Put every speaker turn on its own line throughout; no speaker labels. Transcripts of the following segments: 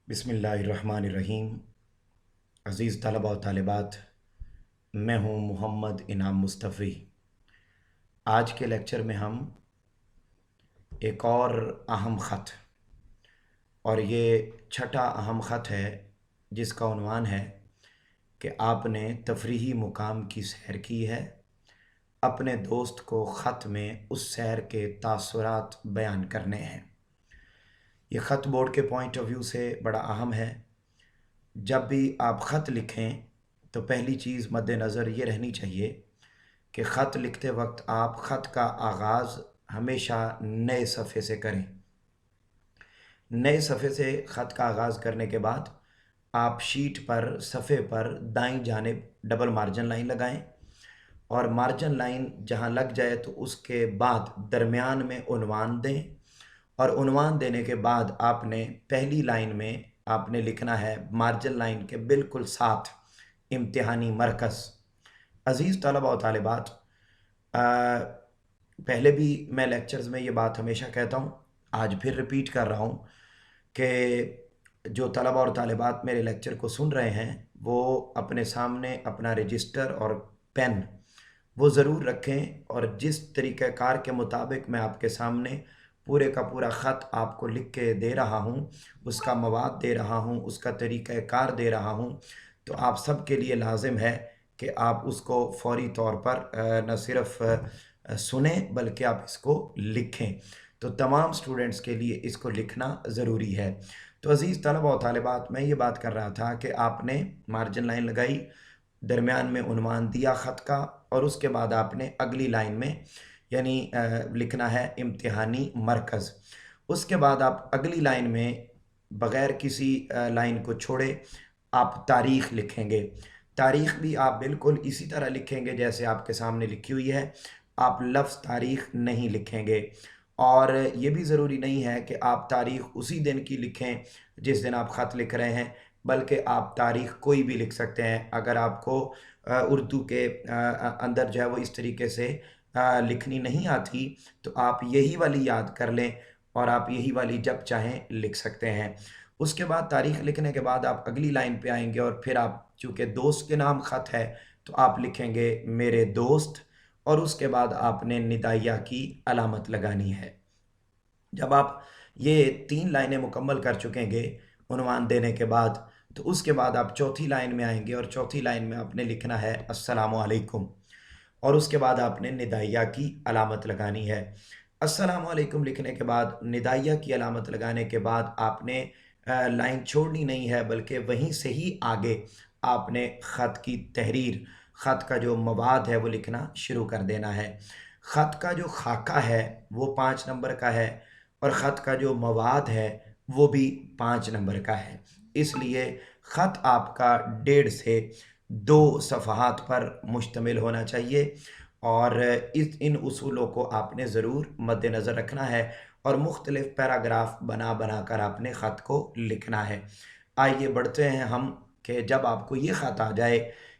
बिस्मिल्लाहिर्रहमानिर्रहीम। अज़ीज़ तलबा व तालिबात, मैं हूँ मोहम्मद इनाम मुस्तफ़ी। आज के लेक्चर में हम एक और अहम ख़त, और ये छठा अहम ख़त है जिसका उन्वान है कि आपने तफरीही मुकाम की सैर की है। अपने दोस्त को ख़त में उस सैर के तासुरात बयान करने हैं। ये ख़त बोर्ड के पॉइंट ऑफ व्यू से बड़ा अहम है। जब भी आप ख़त लिखें तो पहली चीज़ मद्देनज़र ये रहनी चाहिए कि ख़त लिखते वक्त आप ख़त का आगाज़ हमेशा नए सफ़े से करें। नए सफ़े से ख़त का आगाज़ करने के बाद आप शीट पर सफ़े पर दाईं जानिब डबल मार्जिन लाइन लगाएं, और मार्जिन लाइन जहां लग जाए तो उसके बाद दरमियान में उन्वान दें, और उन्वान देने के बाद आपने पहली लाइन में आपने लिखना है मार्जिन लाइन के बिल्कुल साथ इम्तिहानी मरकज़। अज़ीज़ तलबा व तालिबात, पहले भी मैं लेक्चर्स में ये बात हमेशा कहता हूँ, आज फिर रिपीट कर रहा हूँ कि जो तलबा और तालिबात मेरे लेक्चर को सुन रहे हैं वो अपने सामने अपना रजिस्टर और पेन वो ज़रूर रखें, और जिस तरीक़ाकार के मुताबिक मैं आपके सामने पूरे का पूरा ख़त आपको लिख के दे रहा हूँ, उसका मवाद दे रहा हूँ, उसका तरीक़ाकार दे रहा हूँ, तो आप सब के लिए लाजिम है कि आप उसको फ़ौरी तौर पर न सिर्फ सुनें बल्कि आप इसको लिखें। तो तमाम स्टूडेंट्स के लिए इसको लिखना ज़रूरी है। तो अज़ीज़ तलबा व तालिबात, मैं ये बात कर रहा था कि आपने मार्जिन लाइन लगाई, दरमियान में उन्वान दिया ख़त का, और उसके बाद आपने अगली लाइन में यानी लिखना है इम्तिहानी मरकज़। उसके बाद आप अगली लाइन में बग़ैर किसी लाइन को छोड़े आप तारीख़ लिखेंगे। तारीख़ भी आप बिल्कुल इसी तरह लिखेंगे जैसे आपके सामने लिखी हुई है। आप लफ्ज़ तारीख़ नहीं लिखेंगे, और ये भी ज़रूरी नहीं है कि आप तारीख़ उसी दिन की लिखें जिस दिन आप ख़त लिख रहे हैं, बल्कि आप तारीख़ कोई भी लिख सकते हैं। अगर आपको उर्दू के अंदर जो है वो इस तरीके से लिखनी नहीं आती तो आप यही वाली याद कर लें, और आप यही वाली जब चाहें लिख सकते हैं। उसके बाद तारीख़ लिखने के बाद आप अगली लाइन पे आएंगे, और फिर आप चूँकि दोस्त के नाम ख़त है तो आप लिखेंगे मेरे दोस्त, और उसके बाद आपने निदाइया की अलामत लगानी है। जब आप ये 3 लाइनें मुकम्मल कर चुकेंगे उन्वान देने के बाद, तो उसके बाद आप चौथी लाइन में आएंगे, और चौथी लाइन में आपने लिखना है अस्सलामु अलैकुम, और उसके बाद आपने निदाइया की अलामत लगानी है। अस्सलामु अलैकुम लिखने के बाद निदाइया की अलामत लगाने के बाद आपने लाइन छोड़नी नहीं है, बल्कि वहीं से ही आगे आपने ख़त की तहरीर, ख़त का जो मवाद है वो लिखना शुरू कर देना है। ख़त का जो खाका है वो 5 नंबर का है, और ख़त का जो मवाद है वो भी 5 नंबर का है। इसलिए ख़त आपका 1.5 से 2 सफ़हात पर मुश्तमिल होना चाहिए, और इस इन उसूलों को आपने ज़रूर मद्देनज़र रखना है, और मुख्तलिफ़ पैराग्राफ बना बना कर आपने ख़त को लिखना है। आइए बढ़ते हैं हम कि जब आपको ये ख़त आ जाए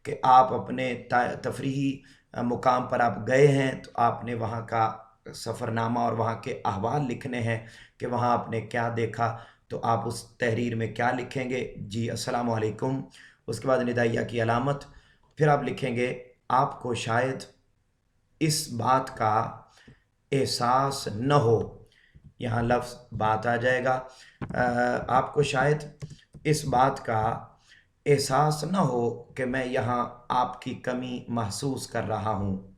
कि आप अपने तफरीही मुकाम पर आप गए हैं, तो आपने वहाँ का सफ़रनामा और वहाँ के अहवाल लिखने हैं कि वहाँ आपने क्या देखा, तो आप उस तहरीर में क्या लिखेंगे? जी अस्सलामु अलैकुम, उसके बाद निदाइया की अलामत, फिर आप लिखेंगे आपको शायद इस बात का एहसास न हो, यहाँ लफ्ज़ बात आ जाएगा। आपको शायद इस बात का एहसास न हो कि मैं यहाँ आपकी कमी महसूस कर रहा हूँ।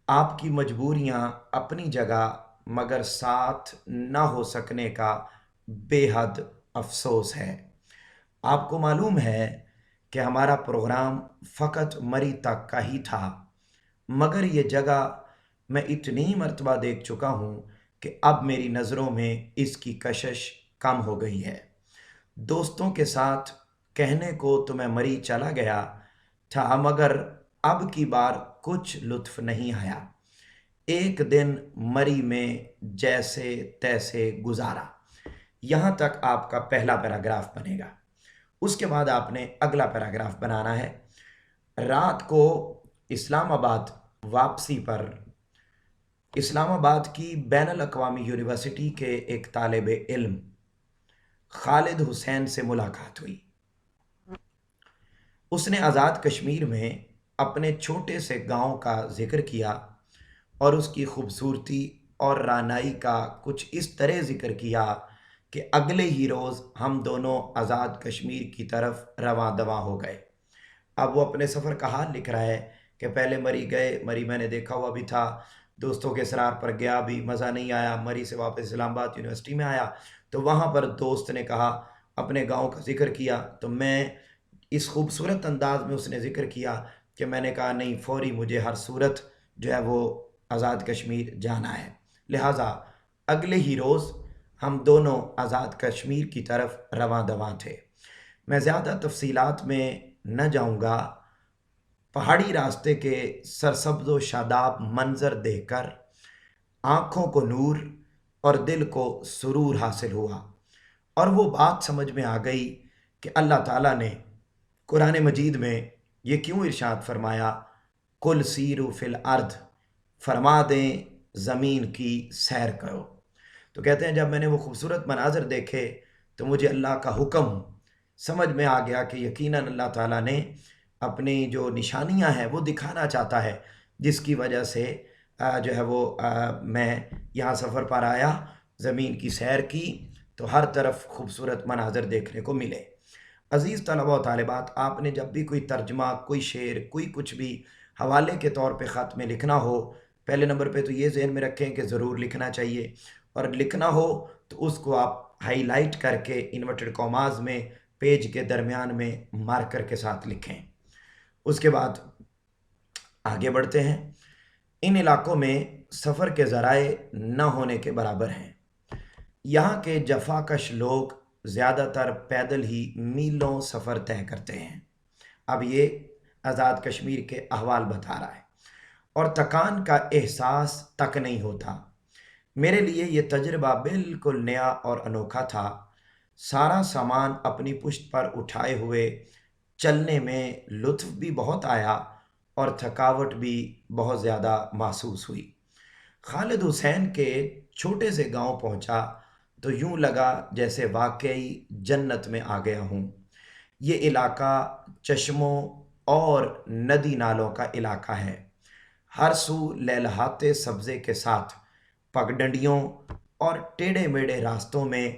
आपकी मजबूरियाँ अपनी जगह, मगर साथ न हो सकने का बेहद अफ़सोस है। आपको मालूम है कि हमारा प्रोग्राम फ़कत मरी तक का ही था, मगर ये जगह मैं इतनी मर्तबा देख चुका हूँ कि अब मेरी नज़रों में इसकी कशिश कम हो गई है। दोस्तों के साथ कहने को तो मैं मरी चला गया था, मगर अब की बार कुछ लुत्फ़ नहीं आया। एक दिन मरी में जैसे तैसे गुजारा। यहाँ तक आपका पहला पैराग्राफ बनेगा। उसके बाद आपने अगला पैराग्राफ बनाना है। रात को इस्लामाबाद वापसी पर इस्लामाबाद की बैनुल अक़वामी यूनिवर्सिटी के एक तालिब इल्म خالد حسین سے ملاقات ہوئی۔ اس نے آزاد کشمیر میں اپنے چھوٹے سے گاؤں کا ذکر کیا اور اس کی خوبصورتی اور رانائی کا کچھ اس طرح ذکر کیا کہ اگلے ہی روز ہم دونوں آزاد کشمیر کی طرف رواں دواں ہو گئے۔ اب وہ اپنے سفر کا حال لکھ رہا ہے کہ پہلے مری گئے، مری میں نے دیکھا ہوا بھی تھا، دوستوں کے اصرار پر گیا بھی، مزہ نہیں آیا، مری سے واپس اسلام آباد یونیورسٹی میں آیا تو وہاں پر دوست نے کہا، اپنے گاؤں کا ذکر کیا تو میں اس خوبصورت انداز میں اس نے ذکر کیا کہ میں نے کہا نہیں، فوری مجھے ہر صورت جو ہے وہ آزاد کشمیر جانا ہے۔ لہٰذا اگلے ہی روز ہم دونوں آزاد کشمیر کی طرف رواں دواں تھے۔ میں زیادہ تفصیلات میں نہ جاؤں گا، پہاڑی راستے کے سرسبز و شاداب منظر دیکھ کر آنکھوں کو نور اور دل کو سرور حاصل ہوا، اور وہ بات سمجھ میں آ گئی کہ اللہ تعالیٰ نے قرآن مجید میں یہ کیوں ارشاد فرمایا، کل سیرو فی الارض، فرما دیں زمین کی سیر کرو۔ تو کہتے ہیں جب میں نے وہ خوبصورت مناظر دیکھے تو مجھے اللہ کا حکم سمجھ میں آ گیا کہ یقیناً اللہ تعالیٰ نے اپنی جو نشانیاں ہیں وہ دکھانا چاہتا ہے، جس کی وجہ سے جو ہے وہ میں یہاں سفر پر آیا، زمین کی سیر کی تو ہر طرف خوبصورت مناظر دیکھنے کو ملے۔ عزیز طلباء و طالبات، آپ نے جب بھی کوئی ترجمہ، کوئی شعر، کوئی کچھ بھی حوالے کے طور پہ خط میں لکھنا ہو، پہلے نمبر پہ تو یہ ذہن میں رکھیں کہ ضرور لکھنا چاہیے، اور لکھنا ہو تو اس کو آپ ہائی لائٹ کر کے انورٹڈ کاماز میں پیج کے درمیان میں مارکر کے ساتھ لکھیں۔ اس کے بعد آگے بڑھتے ہیں۔ ان علاقوں میں سفر کے ذرائع نہ ہونے کے برابر ہیں۔ یہاں کے جفاکش لوگ زیادہ تر پیدل ہی میلوں سفر طے کرتے ہیں۔ اب یہ آزاد کشمیر کے احوال بتا رہا ہے، اور تکان کا احساس تک نہیں ہوتا۔ میرے لیے یہ تجربہ بالکل نیا اور انوکھا تھا۔ سارا سامان اپنی پشت پر اٹھائے ہوئے چلنے میں لطف بھی بہت آیا اور تھکاوٹ بھی بہت زیادہ محسوس ہوئی۔ خالد حسین کے چھوٹے سے گاؤں پہنچا تو یوں لگا جیسے واقعی جنت میں آ گیا ہوں۔ یہ علاقہ چشموں اور ندی نالوں کا علاقہ ہے۔ ہر سو لہلہاتے سبزے کے ساتھ پگڈنڈیوں اور ٹیڑھے میڑھے راستوں میں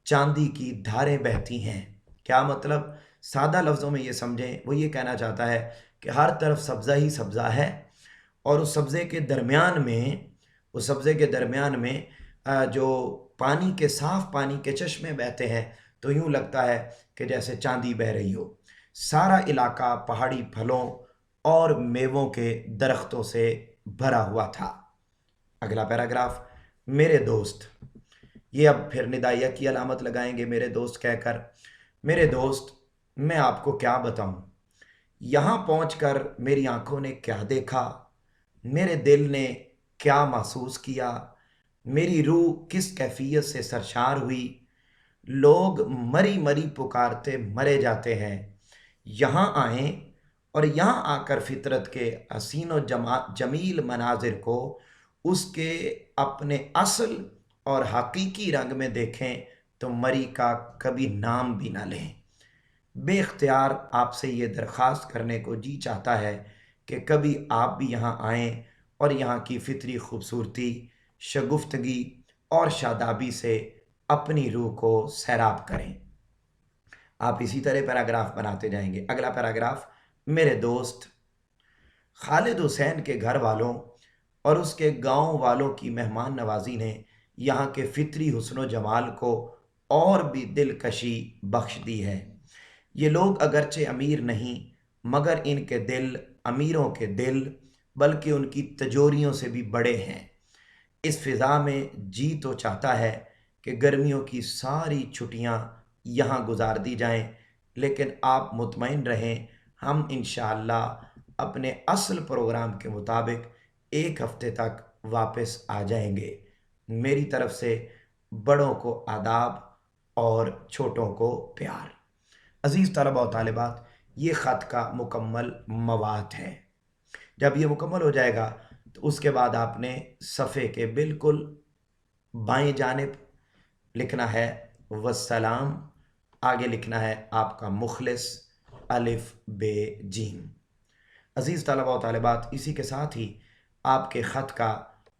چاندی کی دھاریں بہتی ہیں۔ کیا مطلب؟ سادہ لفظوں میں یہ سمجھیں، وہ یہ کہنا چاہتا ہے کہ ہر طرف سبزہ ہی سبزہ ہے، اور اس سبزے کے درمیان میں جو پانی کے صاف پانی کے چشمے بہتے ہیں تو یوں لگتا ہے کہ جیسے چاندی بہہ رہی ہو۔ سارا علاقہ پہاڑی پھلوں اور میووں کے درختوں سے بھرا ہوا تھا۔ اگلا پیراگراف، میرے دوست۔ یہ اب پھر ندائیہ کی علامت لگائیں گے میرے دوست کہہ کر۔ میرے دوست، میں آپ کو کیا بتاؤں، یہاں پہنچ کر میری آنکھوں نے کیا دیکھا، میرے دل نے کیا محسوس کیا، میری روح کس کیفیت سے سرشار ہوئی۔ لوگ مری مری پکارتے مرے جاتے ہیں۔ یہاں آئیں اور یہاں آ کر فطرت کے حسین و جمیل مناظر کو اس کے اپنے اصل اور حقیقی رنگ میں دیکھیں تو مری کا کبھی نام بھی نہ لیں۔ بے اختیار آپ سے یہ درخواست کرنے کو جی چاہتا ہے کہ کبھی آپ بھی یہاں آئیں اور یہاں کی فطری خوبصورتی، شگفتگی اور شادابی سے اپنی روح کو سیراب کریں۔ آپ اسی طرح پیراگراف بناتے جائیں گے۔ اگلا پیراگراف، میرے دوست۔ خالد حسین کے گھر والوں اور اس کے گاؤں والوں کی مہمان نوازی نے یہاں کے فطری حسن و جمال کو اور بھی دلکشی بخش دی ہے۔ یہ لوگ اگرچہ امیر نہیں، مگر ان کے دل امیروں کے دل بلکہ ان کی تجوریوں سے بھی بڑے ہیں۔ اس فضا میں جی تو چاہتا ہے کہ گرمیوں کی ساری چھٹیاں یہاں گزار دی جائیں، لیکن آپ مطمئن رہیں، ہم انشاءاللہ اپنے اصل پروگرام کے مطابق 1 ہفتے تک واپس آ جائیں گے۔ میری طرف سے بڑوں کو آداب اور چھوٹوں کو پیار۔ عزیز طلباء و طالبات، یہ خط کا مکمل مواد ہے۔ جب یہ مکمل ہو جائے گا تو اس کے بعد آپ نے صفحے کے بالکل بائیں جانب لکھنا ہے वस्सलाम। आगे लिखना है आपका मुखलिस अलिफ बे जीम। अज़ीज़ तलबा व तालिबात, इसी के साथ ही आपके ख़त का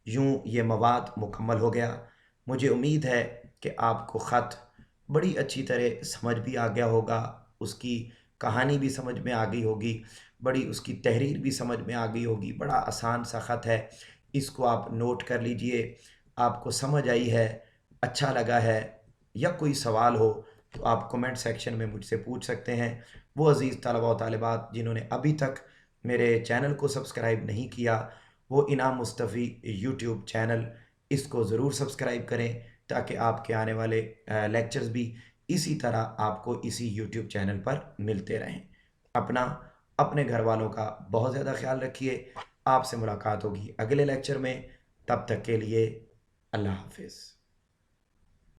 यूँ ये मवाद मुकम्मल हो गया। मुझे उम्मीद है कि आपको ख़त बड़ी अच्छी तरह समझ भी आ गया होगा, उसकी कहानी भी समझ में आ गई होगी, बड़ी उसकी तहरीर भी समझ में आ गई होगी। बड़ा आसान सा ख़त है, इसको आप नोट कर लीजिए। आपको समझ आई है, अच्छा लगा है या कोई सवाल हो तो आप कमेंट सेक्शन में मुझसे पूछ सकते हैं। वो अज़ीज़ तलबा व तालिबात जिन्होंने अभी तक मेरे चैनल को सब्सक्राइब नहीं किया, वो इनाम मुस्तफ़ी यूट्यूब चैनल, इसको ज़रूर सब्सक्राइब करें ताकि आपके आने वाले लेक्चर्स भी इसी तरह आपको इसी यूट्यूब चैनल पर मिलते रहें। अपना अपने घर वालों का बहुत ज़्यादा ख्याल रखिए। आपसे मुलाकात होगी अगले लेक्चर में, तब तक के लिए अल्लाह हाफ़िज़।